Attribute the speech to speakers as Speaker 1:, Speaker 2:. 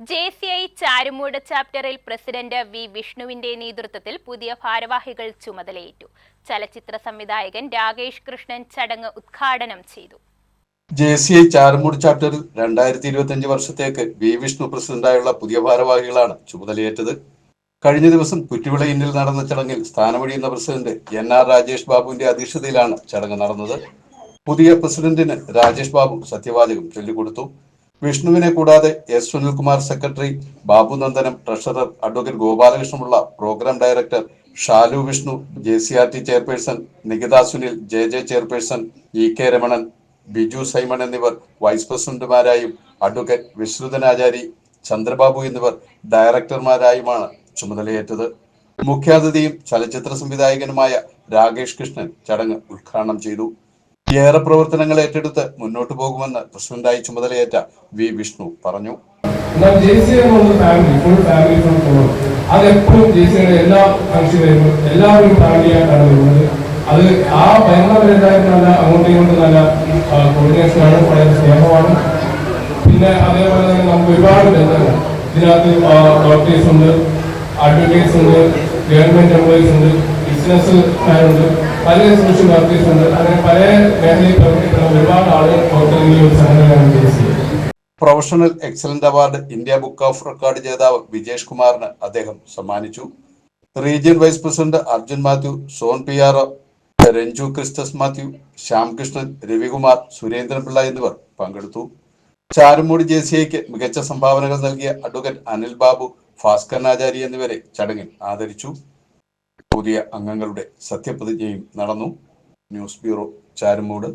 Speaker 1: JCI Charummood ചാപ്റ്ററിൽ president V വിഷ്ണുവിന്റെ നേതൃത്വത്തിൽ പുതിയ ഭാരവാഹികൾ ചുമതലയേറ്റു. ചലച്ചിത്ര സംവിധായകൻ രാകേഷ് കൃഷ്ണൻ ചടങ്ങ് ഉദ്ഘാടനം ചെയ്തു.
Speaker 2: JCI ചാരുമൂട് ചാപ്റ്ററിൽ 2025 വർഷത്തേക്ക് വി വിഷ്ണു പ്രസിഡന്റായുള്ള പുതിയ ഭാരവാഹികളാണ് ചുമതലയേറ്റത്. കഴിഞ്ഞ ദിവസം കുറ്റിവിളയിന്നിൽ നടന്ന ചടങ്ങിൽ സ്ഥാനമൊഴിയുന്ന പ്രസിഡന്റ് NR രാജേഷ് ബാബുവിന്റെ അധ്യക്ഷതയിലാണ് ചടങ്ങ് നടന്നത്. പുതിയ പ്രസിഡന്റിന് രാജേഷ് ബാബു സത്യവാചകം ചൊല്ലിക്കൊടുത്തു. വിഷ്ണുവിനെ കൂടാതെ S Sunilkumar secretary, Babu Nandanam treasurer, advocate ഗോപാലകൃഷ്ണമുള്ള programme director, Shalu Vishnu JCRT chairperson, Nikitha Sunil JJ chairperson, EK Ramanan, Biju Simon എന്നിവർ വൈസ് പ്രസിഡന്റുമാരായും അഡ്വക്കേറ്റ് വിശ്രുതനാചാരി, ചന്ദ്രബാബു എന്നിവർ ഡയറക്ടർമാരായുമാണ് ചുമതലയേറ്റത്. മുഖ്യാതിഥിയും ചലച്ചിത്ര സംവിധായകനുമായ രാകേഷ് കൃഷ്ണൻ ചടങ്ങ് ഉദ്ഘാടനം ചെയ്തു. ഏറെ പ്രവർത്തനങ്ങൾ ഏറ്റെടുത്ത് മുന്നോട്ടു പോകുമെന്ന് പ്രസിഡന്റായി ചുമതലയേറ്റ വി വിഷ്ണു പറഞ്ഞു.
Speaker 3: അത് ആ ഭരണപരമായിട്ടുള്ള അങ്ങോട്ടും ഇങ്ങോട്ടും നല്ല കോർഡിനേഷനാണ്, വളരെ സ്നേഹമാണ്. പിന്നെ അതേപോലെ തന്നെ നമുക്ക് ഒരുപാട് ബന്ധങ്ങൾ ഇതിനകത്ത് ഡോക്ടേഴ്സ് ഉണ്ട്, അഡ്വക്കേറ്റ്സ് ഉണ്ട്, ഗവൺമെന്റ് എംപ്ലോയീസ് ഉണ്ട്, ബിസിനസ്സുകാരുണ്ട്, പല സോഷ്യൽ വർക്കേഴ്സ് ഉണ്ട്. അങ്ങനെ പല മേഖലയിൽ പ്രവർത്തിക്കുന്ന ഒരുപാട് ആളുകൾ പ്രവർത്തിക്കുന്ന ഒരു സംഘടനയാണ് JCI.
Speaker 2: Professional excellent award India book of record ജേതാവ് വിജേഷ് കുമാറിന് അദ്ദേഹം സമ്മാനിച്ചു. Region vice president Arjun Mathew, zone PR, Ranju Christus Mathew, Shyamkrishnan, Ravikumar, Surendran Pillai എന്നിവർ പങ്കെടുത്തു. ചാരുമൂട് JCIക്ക് മികച്ച സംഭാവനകൾ നൽകിയ അഡ്വക്കേറ്റ് അനിൽ ബാബു, ഭാസ്കരനാചാരി എന്നിവരെ ചടങ്ങിൽ ആദരിച്ചു. പുതിയ അംഗങ്ങളുടെ സത്യപ്രതിജ്ഞയും നടന്നു. News bureau, Charummood.